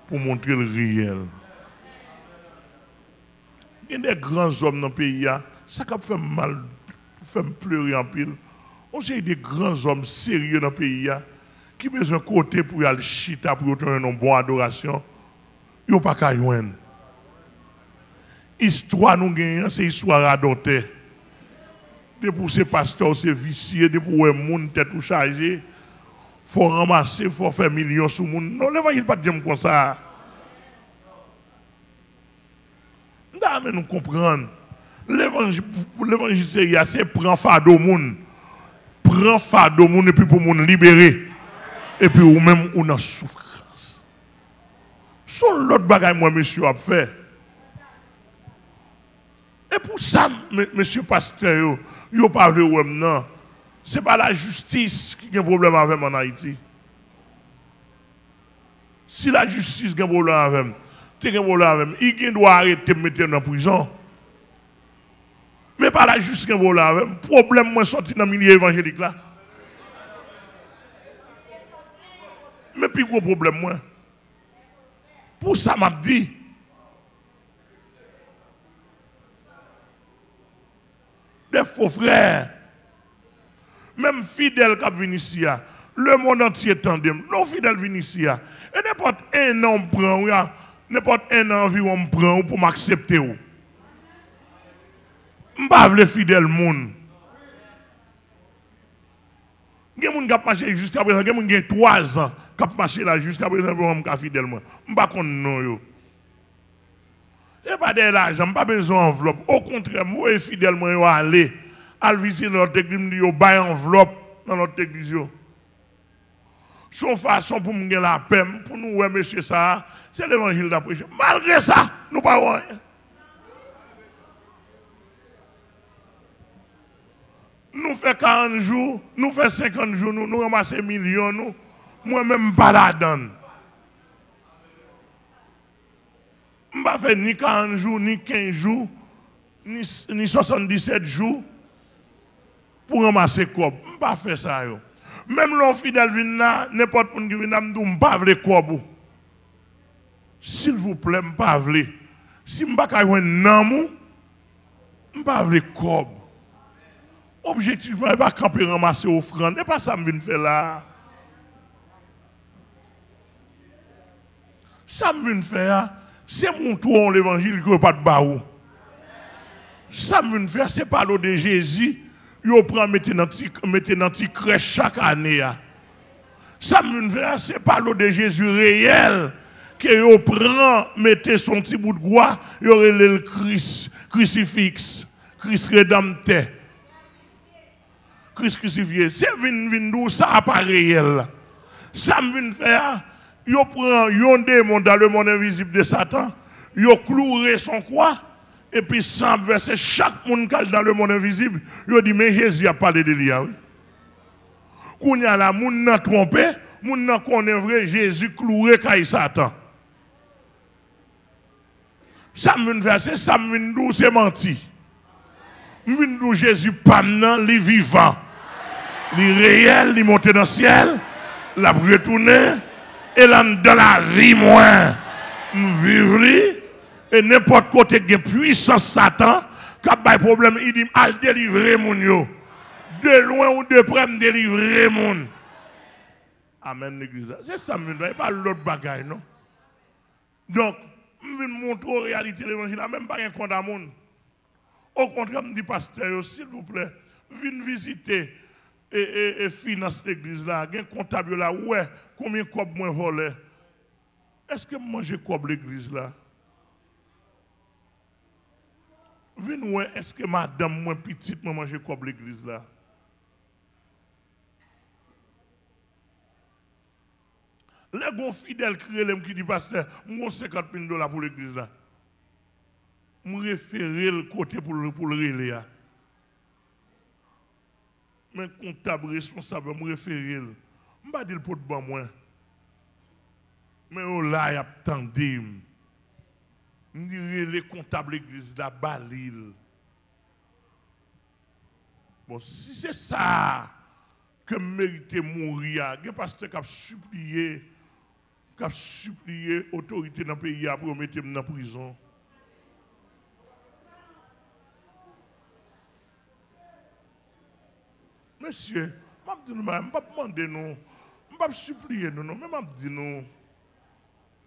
pour montrer le réel. Il y a des grands hommes dans le pays, ça fait mal, fait pleurer en pile. On sait des grands hommes sérieux dans le pays qui ont besoin de côté pour aller chita, pour avoir une bonne adoration. Ils n'ont pas qu'à joindre. L'histoire nous gagne, c'est l'histoire adoptée. De pour ces pasteurs, c'est vicieux, de pour les gens tête ou chargé, il faut ramasser, il faut faire millions sur le monde. Non, l'évangile pas dire comme ça. Mais nous comprenons. L'évangile, c'est prendre fardeau au monde. Prends fardeau au monde et puis pour le monde libérer. Et puis ou même on a souffrance. Son l'autre bagaille, moi, monsieur, a fait. Et pour ça, monsieur pasteur, yo pas vu ou non. C'est pas la justice qui a un problème avec moi en Haïti. Si la justice a un problème avec moi, il doit arrêter de me mettre en prison. Mais pas la justice qui a un problème avec moi. Le problème, moi, sorti dans le milieu évangélique là. Mais puis, gros problème, moi. Pour ça, m'a dit. Des faux frères. Même fidèles qui viennent ici, le monde entier tandem. Nos fidèles viennent ici. Et n'importe un an prend, n'importe un an environ prend pour m'accepter. Je ne veux pas les fidèles monde. Il y a des gens qui marché jusqu'à présent, il y a des gens qui ont 3 ans qui ont marché là jusqu'à présent pour me fidèle. Je ne veux pas qu'on non. Et pas de l'argent, je n'ai pas besoin d'enveloppe. Au contraire, moi, fidèlement, je vais aller visiter notre église, je vais buy enveloppe dans notre église. Son façon pour me gagner la paix, pour nous, ouais, monsieur, ça, c'est l'évangile d'après. Malgré ça, nous ne parlons rien. Nous faisons 40 jours, nous faisons 50 jours, nous ramassons millions, nous. Moi-même, pas la donne. Je ne vais pas faire ni 40 jours, ni 15 jours, ni 77 jours pour ramasser quoi. Je ne vais pas faire ça. Même l'on fidèle vient là, n'importe qui vient là, je ne vais pas faire quoi. S'il vous plaît, je ne vais pas faire. Si je ne vais pas faire un amour, je ne vais pas faire quoi. Objectivement, je ne vais pas camper ramasser offrande. Ce n'est pas ça que je viens faire là. Ça que je viens faire. C'est mon tour l'évangile qui n'est pas de baou. Ça me fait, c'est pas l'eau de Jésus. Yo prend mettre dans petit crèche chaque année. Ça me fait, c'est pas l'eau de Jésus réel que yo prend mettre son petit bout de bois, yo le Christ crucifix, Christ rédempteur. Christ crucifié. C'est vin ça pas réel. Ça me fait, yo prend yon démon dans le monde invisible de Satan, yo cloué son croix. Et puis, sans verser chaque monde qui est dans le monde invisible, il dit, mais Jésus a parlé de lui. Quand il y a la monde n'a trompé, monde n'a connaît vrai, Jésus cloué quand Satan. Ça me fait, c'est ça me vient c'est menti. Me vient Jésus pas maintenant, il vivant. Il réel, il monté dans le ciel, il a retourné, et là, dans la vie, moi, je vivre. Et n'importe côté qui a puissance Satan, qui a pas de problème, il dit, al délivrer mon yo. De loin ou de près, me délivrer mon. Amen, l'église. C'est ça, je ne pas l'autre bagaille, non? Donc, je vais montrer la réalité de l'évangile, même pas un compte à monde. Au contraire, me dit, pasteur, s'il vous plaît, venez visiter et finance l'église là, un comptable là, ouais, combien de cobs moins volé? Est-ce que moi j'ai cob l'église là? Venez, est-ce que madame, moins petite, moi, mange quoi l'église là? Les bons fidèles qui disent, pasteur, moi, 50 000 $ pour l'église là. Je référer le côté pour le relais. Mais comptable responsable, je référer. Je ne vais pas dire pour de bon moi. Mais là, il y a tant de je dirais les comptables l'église de Balil. Bon, si c'est ça que mérite mourir, il y a un pasteur qui a supplié l'autorité dans le pays pour mettre dans la prison. Monsieur, je ne vais pas demander nous, je ne vais pas supplier nous, mais je vais dire nous.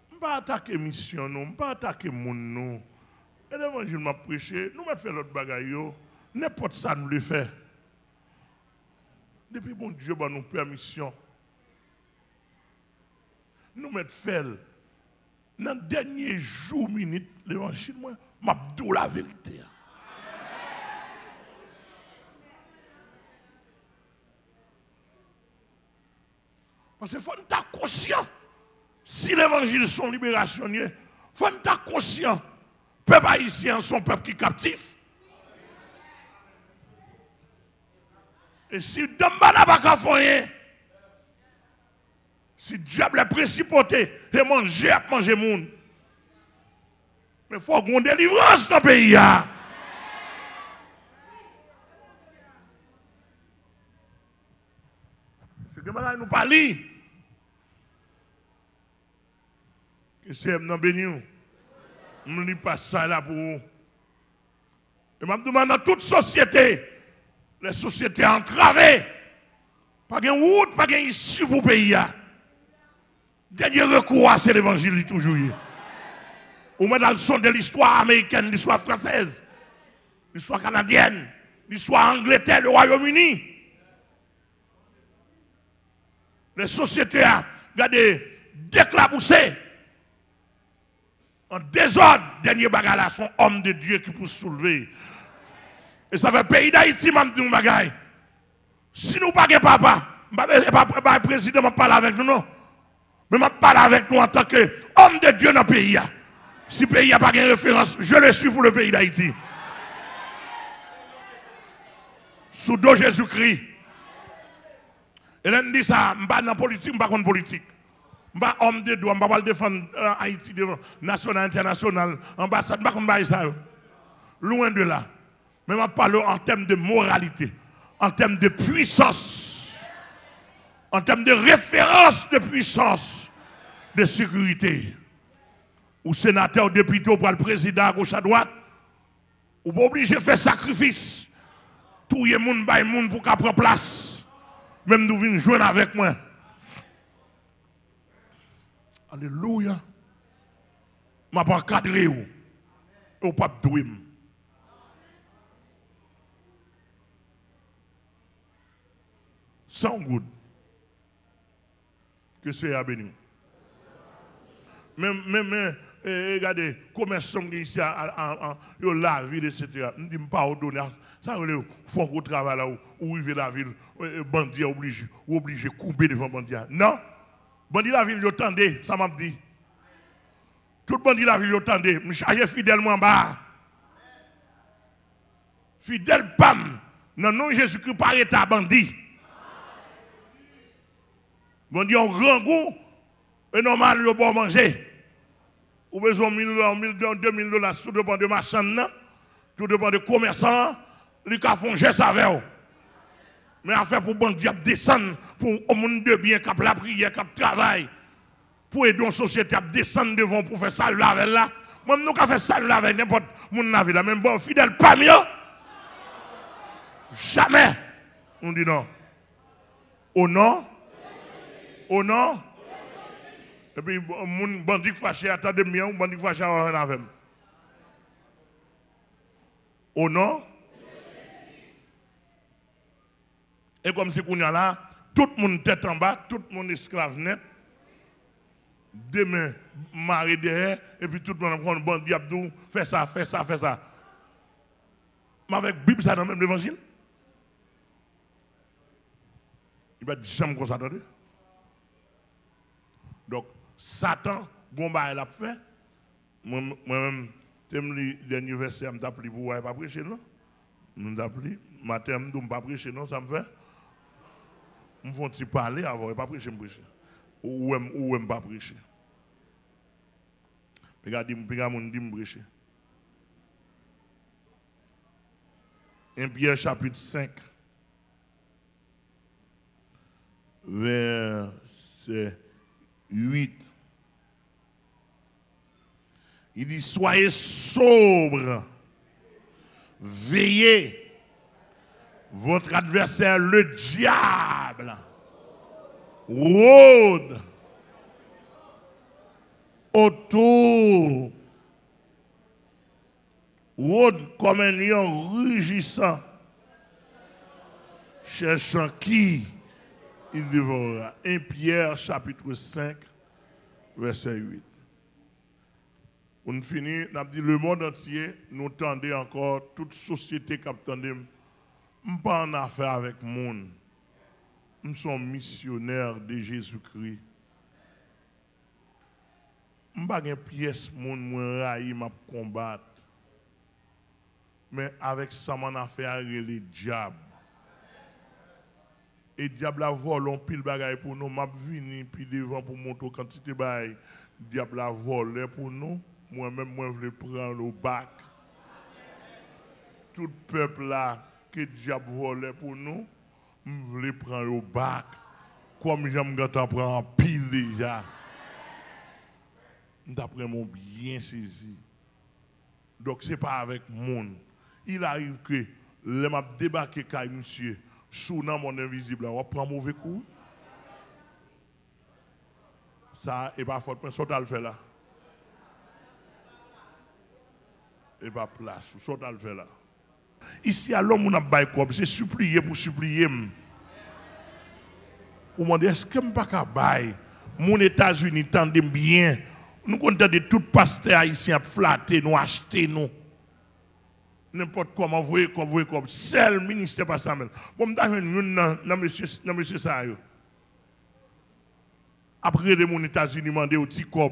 Je ne vais pas attaquer mission, je ne vais pas attaquer mon nom. Et l'évangile m'a prêché, nous mettons fait l'autre bagaille, n'importe ça nous le fait. Depuis bon Dieu, bah, nous permission. Nous mettons fait. Dans le dernier jour, minute, l'évangile, moi, m'a dit la vérité. Parce qu'il faut être conscient. Si l'évangile sont libérationniers, il faut être conscient. Peuple haïtien sont peuple qui est captif. Et si Dambala n'a pas fait, si le diable est principauté, et manger à manger monde. Mais il faut qu'on délivrance dans le pays. C'est que maintenant nous parlons. Que c'est dans béni. Je ne dis pas ça là pour vous. Et je me demande dans toute société, les sociétés entravées, pas de route, pas de issue pour le pays. Dernier recours, c'est l'évangile toujours. Ou même dans le son de l'histoire américaine, l'histoire française, l'histoire canadienne, l'histoire Angleterre, le Royaume-Uni. Les sociétés ont regardé déclaboussées. En désordre, dernier bagarre là, sont hommes de Dieu qui peuvent soulever. Et ça fait pays d'Haïti, m'a dit un bagaille. Si nous pas de papa, pas président m'a parlé avec nous non. Mais m'a parlé avec nous en tant qu'homme de Dieu dans le pays. Si le pays n'a pas de référence, je le suis pour le pays d'Haïti. Sous dos Jésus-Christ. Et là, on dit ça, je ne suis pas dans la politique, je ne suis pas contre la politique. Je ne suis pas homme de droit, je ne vais pas défendre Haïti devant national, international, ambassade, je ne suis pas ça. Loin de là. Mais je parle en termes de moralité, en termes de puissance, en termes de référence de puissance, de sécurité. Ou sénateur, ou député, ou le président à gauche à droite, ou pas obligé de faire sacrifice. Tout le monde baille monde pour qu'à prendre place. Même nous venons joindre avec moi. Alléluia. Je ne vais pas cadrer ou. Ou pas douer. Sans good. Que c'est à béni. Même, regardez, commerçants ici, la ville, etc. Je ne dis pas ordonner. Ça veut dire faut qu'on travaille là où vivre la ville, bandit obligé de couper devant bandit. Non, bandit la ville, il attendait, ça m'a dit. Tout bandit la ville, il attendait. Je suis fidèlement en bas. Fidèle pam. Non, non, Jésus-Christ par état bandit. Bandit en grand goût, et normal, il va manger. Ou besoin de 1 000 $, 2 000 $, tout dépend de marchand, tout dépend de commerçant. Lui qui a fait un geste avec eux. Mais en fait, pour bon Dieu descendre, pour un monde de bien, qui a la prière, qui a travail, pour aider une société à descendre devant pour faire ça avec là. Même nous qui fait ça avec n'importe qui dans la vie, même bon, fidèle pas mieux. Jamais. On dit non. Au nom. Au nom. Et puis, mon bandit fâché, attendez bien, bandit fâché avec. Au nom. Et comme si qu'on y a là, tout le monde tête en bas, tout le monde esclave net. Demain, maré derrière, et puis tout le monde prend un bandit abdou, fait ça, fait ça, fait ça. Mais avec Bible, ça dans même l'évangile. Il va dire jamais comme ça, attendez. Donc, Satan, Gomba, il a fait. Moi-même, le dernier verset, je m'ai appelé pour ne pas prêcher, non? Je m'ai appelé, matin, je ne pas prêcher, non? Ça me fait. Je me fais parler avant, je ne pas prêcher, je prêcher. Ou je ne pas prêcher. Regardez, je me prêcher. 1 Pierre chapitre 5, verset 8. Il dit, soyez sobres, veillez. Votre adversaire, le diable, rôde autour, rôde comme un lion rugissant, cherchant qui il dévorera. 1 Pierre chapitre 5, verset 8. On finit, on a dit le monde entier, nous tendez encore, toute société qui attendait, je ne pas en affaire avec le monde. Nous sommes missionnaires de Jésus-Christ. Je ne pas une pièce, monde, moi, raï, m'a combattre. Mais avec ça, mon affaire, le diable. Et le diable a volé un pile bagaille pour nous. M'a venu puis devant pour montrer quantité de bagaille. Le diable a volé pour nous. Moi-même, moi, je veux prendre au bac. Tout peuple là, que le diable volait pour nous, je veux prendre au bac. Comme j'aime quand prend en pile déjà. D'après mon bien saisi. Donc, ce n'est pas avec le monde. Il arrive que les m'a débarqué quand monsieur, sous mon invisible, on prend mauvais coup. Ça, et pas faute, mais ça, tu le fait là. Et pas place, ça, tu le fait là. Ici, à l'homme, on a bail quoi, c'est supplier pour supplier. Ou me dit, est-ce que je ne peux pas bail? Mon États-Unis tendent bien. Nous comptons de tout pasteur haïtien flatter, nous acheter, nous. N'importe comment, vous voyez comme. Seul ministère pas ça même. Bon, je monsieur ça. Après, les mon États-Unis demandé au petit cob.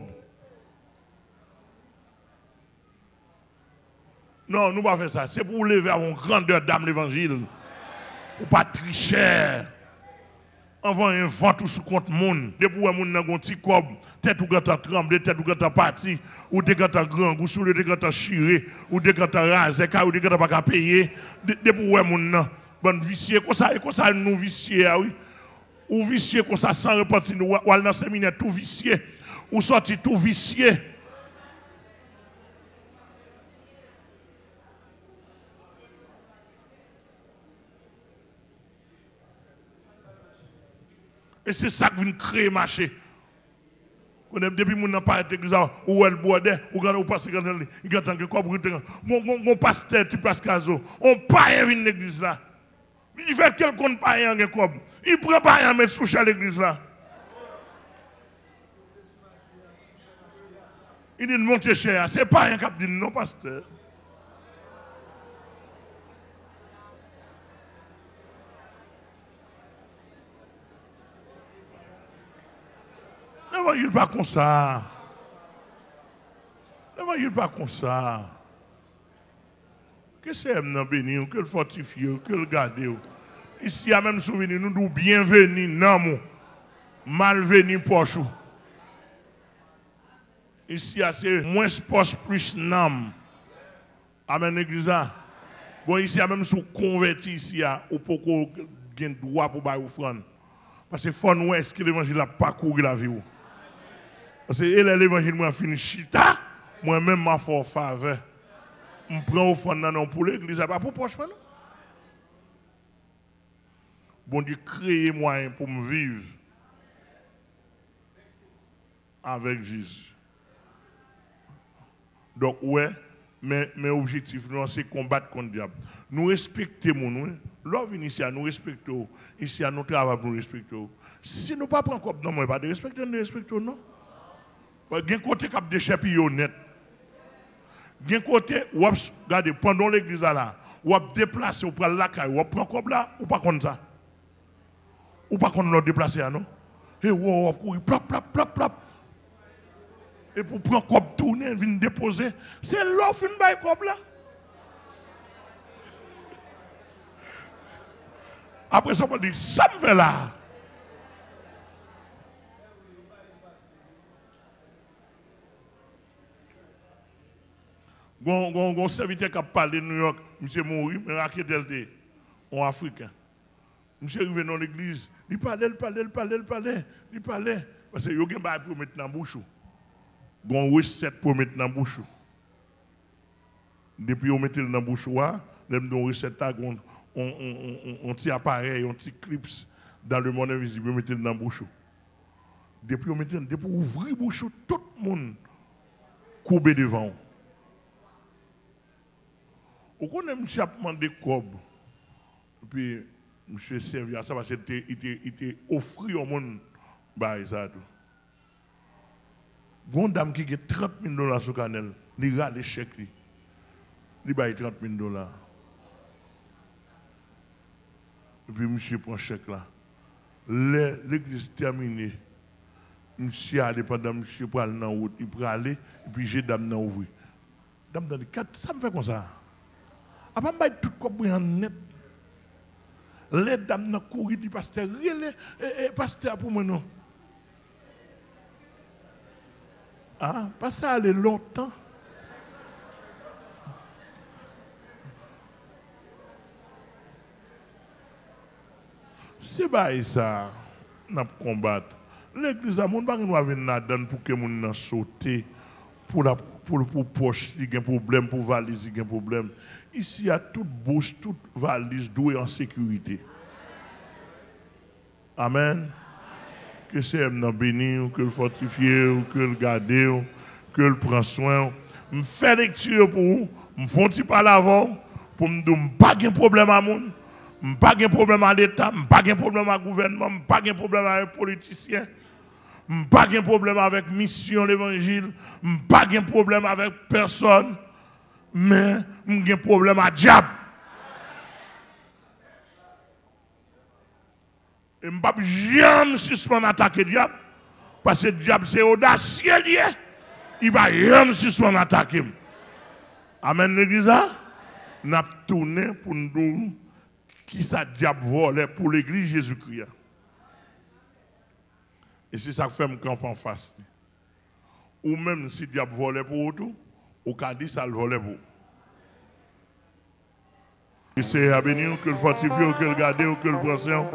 Non, nous ne pas faire ça. C'est pour lever à une grandeur d'âme l'évangile. Ou pas tricher. Avant un vent tout sous compte monde. Depuis où moun nan gon ti kob, tête ou gata tremble, tête ou gata parti, ou de gata grand, ou sous le de gata chiré, ou de gata rasé, ou de gata pas payer. Depuis où moun nan bon vicieux comme ça nous vicieux oui. Ou vicieux comme ça sans repentir nous ou dans séminaire tout vicieux, ou sorti tout vicieux. Et c'est ça qui vient créer marché. Depuis que nous n'avons pas été église, ou elle boit, ou passe il y a tant que quoi, mon pasteur, tu passes caso, on paye une église là. Il fait quelqu'un paye un quoi. Il prend pas un mettre sous l'église là. Il dit monter cher, c'est pas un cap dit non, pasteur. L'évangile pas comme ça. L'évangile pas comme ça. Que c'est un béni, que le fortifier, que le garder. Ici, il y a même souvenir, nous disons bienvenue, non, malvenu, poche. Ici, c'est moins poche, plus nam. Amen, l'église. Bon, ici, il y a même sous converti, ici, ou pour qu'on ait droit pour bailler offrande. Parce que faut nous est-ce que l'évangile n'a pas couru la vie. Parce que l'évangile m'a fini chita, moi-même m'a fait faveur. Je prends offrande non pour l'église, pas pour poche non. Bon Dieu, créer moyen pour me vivre avec Jésus. Donc, ouais, mais objectif, c'est combattre contre le diable. Nous respectons, nous. L'homme ici, nous respectons. Ici, nous travaillons pour nous respecter. Si nous ne prenons pas non, nous pas de respecter, nous respectons, non. Il y a un côté qui a déchets honnête. Il y a un côté où, regardez, pendant l'église là, où on déplace, on prend la caille, on prend comme là, ou pas comme ça. Ou pas qu'on nous déplacer, non? Et on courir, plop, plop, plop, plop. Et pour prendre comme tourner, venir déposer, c'est l'offre une baille comme là. Après ça, on dit, ça me fait là. Gon serviteur qui a parlé de New York, monsieur Mouri, mais raquetel en Africain. Monsieur est arrivé dans l'église, il parlait. Parce que il y a un bail pour mettre dans la bouche. Il y a une recette pour mettre dans la bouche. Depuis qu'on mettait dans la bouche, on a une recette, on petit appareil, un petit clips dans le monde invisible, on mettait dans la bouche. Depuis qu'on mettait, depuis ouvrir la bouche, tout le monde courbé devant. Vous connaissez monsieur a demandé cob. Puis monsieur servi à ça parce qu'il était offert au monde. Bah, ça tout. Une dame qui a 30 000 $ sur Canel, il a les chèques. Il a 30 000 $. Et puis, monsieur prend chèque là. L'église terminée. Monsieur allé pendant monsieur pour aller dans la route, il peut aller, et puis j'ai dame dans ouvrir. Dame dans le cadre, ça me fait comme ça. Après, je vais tout comprendre net. Les dames dans courir du pasteur, pasteur pour moi non. Ah, pas ça aller longtemps. C'est pas ça, nous combattre. L'église a mon pas venir là-dedans pour que mon sauter pour poche, il y a un problème, pour valise, il y a un problème. Ici, il y a toute bouche, toute valise douée en sécurité. Amen. Que c'est nous bénir, que le fortifier, que le garder, que le prendre soin. Je fais lecture pour vous, je fais un petit pas l'avant pour me dire que pas de problème à mon. Je n'ai pas de problème à l'État, je n'ai pas de problème à gouvernement, je n'ai pas de problème avec les politiciens. Je n'ai pas de problème avec la mission de l'évangile. Je n'ai pas de problème avec personne. Mais j'ai un problème avec le diable. Et je ne peux jamais suspendre attaquer le diable. Parce que le diable, c'est audacieux. Il ne va jamais suspendre attaquer. Amen, l'église. Nous avons tourné pour nous dire qui ça diable volait pour l'église Jésus-Christ. Et c'est ça que fait mon camp en face. Ou même si le diable volait pour tout, au cas dit ça le volait pour. Et c'est à bénir, que le fortifier, que le garder, que le prendre.